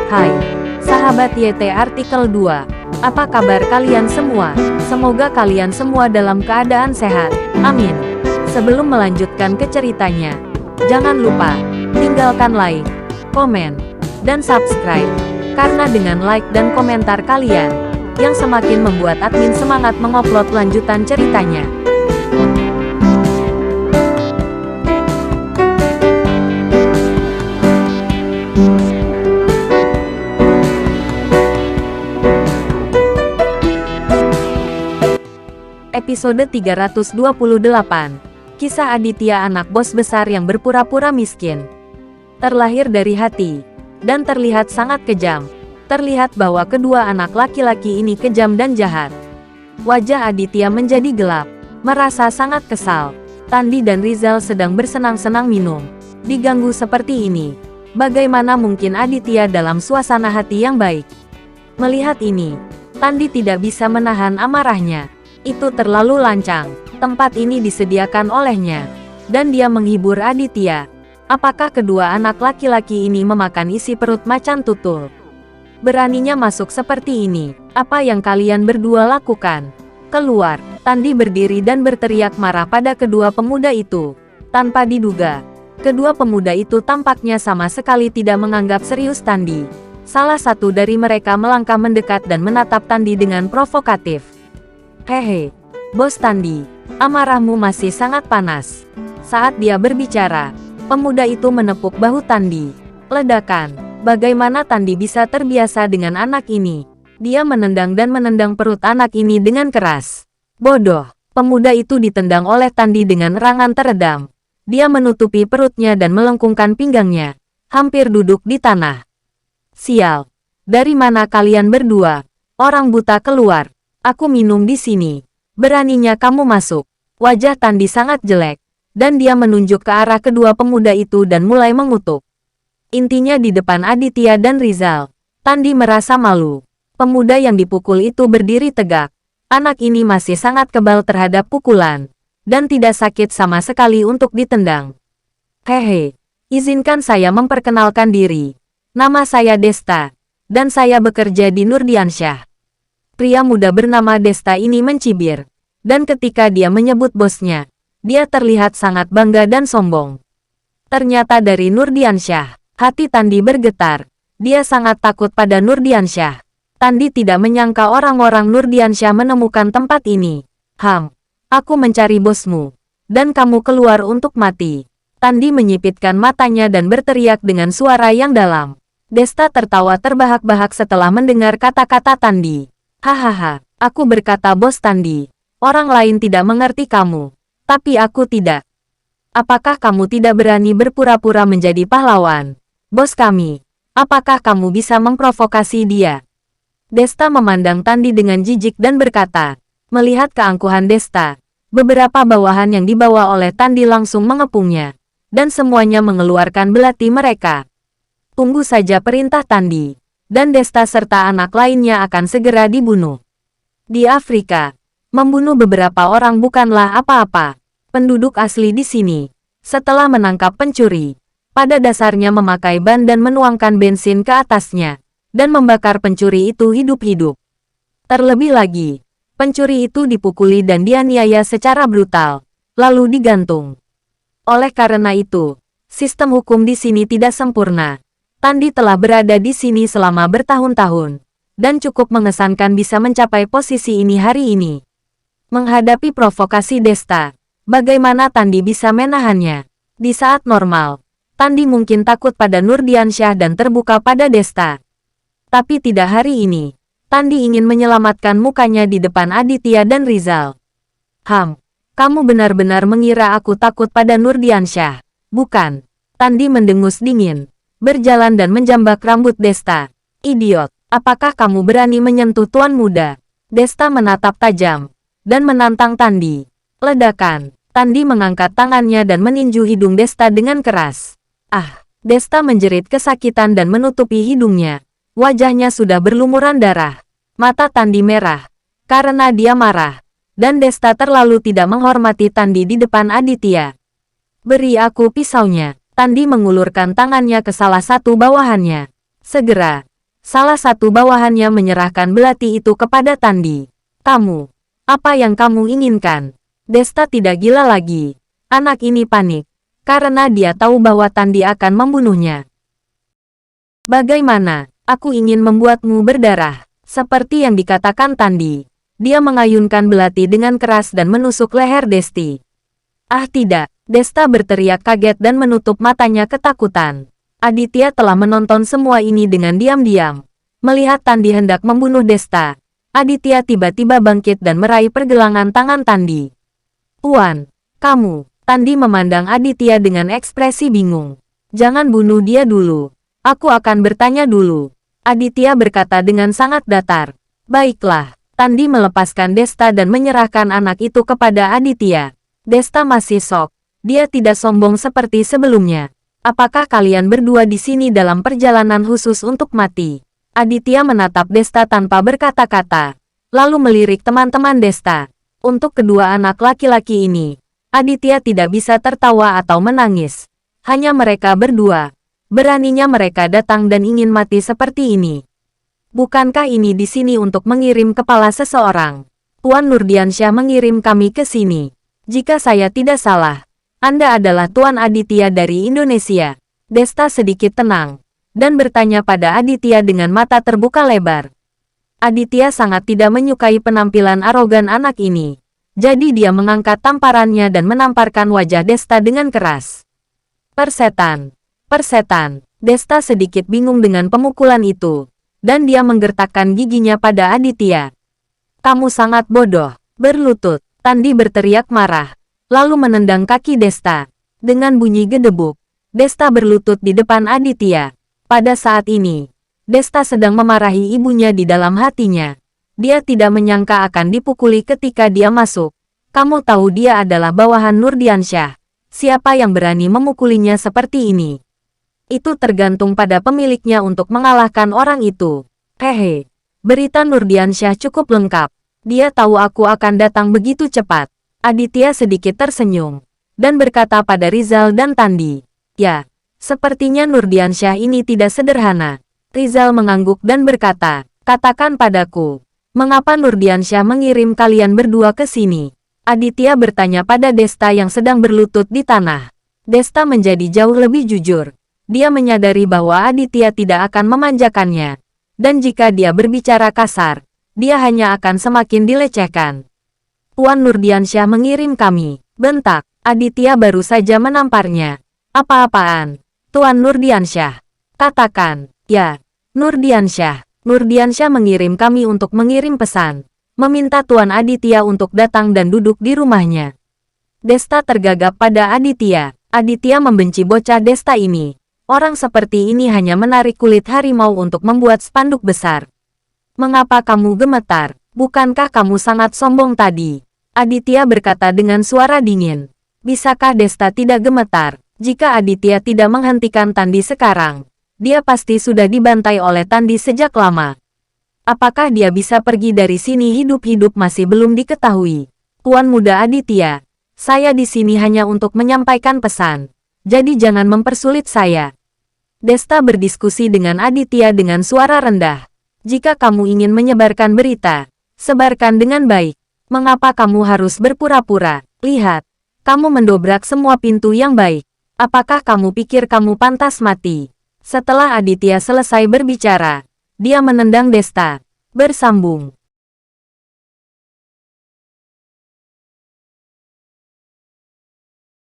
Hai, sahabat YT Artikel 2. Apa kabar kalian semua? Semoga kalian semua dalam keadaan sehat. Amin. Sebelum melanjutkan ke ceritanya, jangan lupa tinggalkan like, komen, dan subscribe. Karena dengan like dan komentar kalian, yang semakin membuat admin semangat mengupload lanjutan ceritanya. Episode 328. Kisah Aditya, anak bos besar yang berpura-pura miskin. Terlahir dari hati, dan terlihat sangat kejam. Terlihat bahwa kedua anak laki-laki ini kejam dan jahat. Wajah Aditya menjadi gelap, merasa sangat kesal. Tandi dan Rizal sedang bersenang-senang minum. Diganggu seperti ini, bagaimana mungkin Aditya dalam suasana hati yang baik? Melihat ini, Tandi tidak bisa menahan amarahnya. Itu terlalu lancang. Tempat ini disediakan olehnya, dan dia menghibur Aditya. Apakah kedua anak laki-laki ini memakan isi perut macan tutul? Beraninya masuk seperti ini. Apa yang kalian berdua lakukan? Keluar! Tandi berdiri dan berteriak marah pada kedua pemuda itu. Tanpa diduga, kedua pemuda itu tampaknya sama sekali tidak menganggap serius Tandi. Salah satu dari mereka melangkah mendekat dan menatap Tandi dengan provokatif. Hehe, Bos Tandi, amarahmu masih sangat panas. Saat dia berbicara, pemuda itu menepuk bahu Tandi. Ledakan, bagaimana Tandi bisa terbiasa dengan anak ini? Dia menendang dan menendang perut anak ini dengan keras. Bodoh, pemuda itu ditendang oleh Tandi dengan erangan teredam. Dia menutupi perutnya dan melengkungkan pinggangnya, hampir duduk di tanah. Sial, dari mana kalian berdua? Orang buta keluar. Aku minum di sini. Beraninya kamu masuk. Wajah Tandi sangat jelek, dan dia menunjuk ke arah kedua pemuda itu dan mulai mengutuk. Intinya di depan Aditya dan Rizal, Tandi merasa malu. Pemuda yang dipukul itu berdiri tegak. Anak ini masih sangat kebal terhadap pukulan, dan tidak sakit sama sekali untuk ditendang. Hehe, izinkan saya memperkenalkan diri. Nama saya Desta, dan saya bekerja di Nurdiansyah. Pria muda bernama Desta ini mencibir, dan ketika dia menyebut bosnya, dia terlihat sangat bangga dan sombong. Ternyata dari Nurdiansyah, hati Tandi bergetar. Dia sangat takut pada Nurdiansyah. Tandi tidak menyangka orang-orang Nurdiansyah menemukan tempat ini. Aku mencari bosmu, dan kamu keluar untuk mati. Tandi menyipitkan matanya dan berteriak dengan suara yang dalam. Desta tertawa terbahak-bahak setelah mendengar kata-kata Tandi. Hahaha, aku berkata Bos Tandi. Orang lain tidak mengerti kamu, tapi aku tidak. Apakah kamu tidak berani berpura-pura menjadi pahlawan? Bos kami, apakah kamu bisa memprovokasi dia? Desta memandang Tandi dengan jijik dan berkata. Melihat keangkuhan Desta, beberapa bawahan yang dibawa oleh Tandi langsung mengepungnya, dan semuanya mengeluarkan belati mereka. Tunggu saja perintah Tandi, dan Desta serta anak lainnya akan segera dibunuh. Di Afrika, membunuh beberapa orang bukanlah apa-apa. Penduduk asli di sini, setelah menangkap pencuri, pada dasarnya memakai ban dan menuangkan bensin ke atasnya, dan membakar pencuri itu hidup-hidup. Terlebih lagi, pencuri itu dipukuli dan dianiaya secara brutal, lalu digantung. Oleh karena itu, sistem hukum di sini tidak sempurna. Tandi telah berada di sini selama bertahun-tahun, dan cukup mengesankan bisa mencapai posisi ini hari ini. Menghadapi provokasi Desta, bagaimana Tandi bisa menahannya? Di saat normal, Tandi mungkin takut pada Nurdiansyah dan terbuka pada Desta. Tapi tidak hari ini. Tandi ingin menyelamatkan mukanya di depan Aditya dan Rizal. Kamu benar-benar mengira aku takut pada Nurdiansyah, bukan? Tandi mendengus dingin, berjalan dan menjambak rambut Desta. Idiot, apakah kamu berani menyentuh tuan muda? Desta menatap tajam, dan menantang Tandi. Ledakan, Tandi mengangkat tangannya dan meninju hidung Desta dengan keras. Desta menjerit kesakitan dan menutupi hidungnya. Wajahnya sudah berlumuran darah. Mata Tandi merah, Karena dia marah. Dan Desta terlalu tidak menghormati Tandi di depan Aditya. Beri aku pisaunya. Tandi mengulurkan tangannya ke salah satu bawahannya. Segera, salah satu bawahannya menyerahkan belati itu kepada Tandi. Kamu, apa yang kamu inginkan? Desta tidak gila lagi. Anak ini panik. Karena dia tahu bahwa Tandi akan membunuhnya. Bagaimana? Aku ingin membuatmu berdarah. Seperti yang dikatakan Tandi. Dia mengayunkan belati dengan keras dan menusuk leher Desti. Ah tidak, Desta berteriak kaget dan menutup matanya ketakutan. Aditya telah menonton semua ini dengan diam-diam. Melihat Tandi hendak membunuh Desta, Aditya tiba-tiba bangkit dan meraih pergelangan tangan Tandi. Tuan, kamu, Tandi memandang Aditya dengan ekspresi bingung. Jangan bunuh dia dulu. Aku akan bertanya dulu. Aditya berkata dengan sangat datar. Baiklah. Tandi melepaskan Desta dan menyerahkan anak itu kepada Aditya. Desta masih shock. Dia tidak sombong seperti sebelumnya. Apakah kalian berdua di sini dalam perjalanan khusus untuk mati? Aditya menatap Desta tanpa berkata-kata. Lalu melirik teman-teman Desta. Untuk kedua anak laki-laki ini, Aditya tidak bisa tertawa atau menangis. Hanya mereka berdua. Beraninya mereka datang dan ingin mati seperti ini. Bukankah ini di sini untuk mengirim kepala seseorang? Tuan Nurdiansyah mengirim kami ke sini. Jika saya tidak salah, Anda adalah Tuan Aditya dari Indonesia. Desta sedikit tenang, dan bertanya pada Aditya dengan mata terbuka lebar. Aditya sangat tidak menyukai penampilan arogan anak ini. Jadi dia mengangkat tamparannya dan menamparkan wajah Desta dengan keras. Persetan. Persetan. Desta sedikit bingung dengan pemukulan itu. Dan dia menggertakkan giginya pada Aditya. Kamu sangat bodoh. Berlutut. Tandi berteriak marah. Lalu menendang kaki Desta. Dengan bunyi gedebuk, Desta berlutut di depan Aditya. Pada saat ini, Desta sedang memarahi ibunya di dalam hatinya. Dia tidak menyangka akan dipukuli ketika dia masuk. Kamu tahu dia adalah bawahan Nurdiansyah. Siapa yang berani memukulinya seperti ini? Itu tergantung pada pemiliknya untuk mengalahkan orang itu. Hehe. Berita Nurdiansyah cukup lengkap. Dia tahu aku akan datang begitu cepat. Aditya sedikit tersenyum. Dan berkata pada Rizal dan Tandi. Ya, sepertinya Nurdiansyah ini tidak sederhana. Rizal mengangguk dan berkata, katakan padaku. Mengapa Nurdiansyah mengirim kalian berdua ke sini? Aditya bertanya pada Desta yang sedang berlutut di tanah. Desta menjadi jauh lebih jujur. Dia menyadari bahwa Aditya tidak akan memanjakannya. Dan jika dia berbicara kasar, dia hanya akan semakin dilecehkan. Tuan Nurdiansyah mengirim kami. Bentak. Aditya baru saja menamparnya. Apa-apaan? Tuan Nurdiansyah. Katakan. Ya. Nurdiansyah. Nurdiansyah mengirim kami untuk mengirim pesan. Meminta Tuan Aditya untuk datang dan duduk di rumahnya. Desta tergagap pada Aditya. Aditya membenci bocah Desta ini. Orang seperti ini hanya menarik kulit harimau untuk membuat spanduk besar. Mengapa kamu gemetar? Bukankah kamu sangat sombong tadi? Aditya berkata dengan suara dingin. Bisakah Desta tidak gemetar? Jika Aditya tidak menghentikan Tandi sekarang, dia pasti sudah dibantai oleh Tandi sejak lama. Apakah dia bisa pergi dari sini hidup-hidup masih belum diketahui. Tuan Muda Aditya, saya di sini hanya untuk menyampaikan pesan. Jadi jangan mempersulit saya. Desta berdiskusi dengan Aditya dengan suara rendah. Jika kamu ingin menyebarkan berita, sebarkan dengan baik. Mengapa kamu harus berpura-pura? Lihat, kamu mendobrak semua pintu yang baik. Apakah kamu pikir kamu pantas mati? Setelah Aditya selesai berbicara, dia menendang Desta. Bersambung.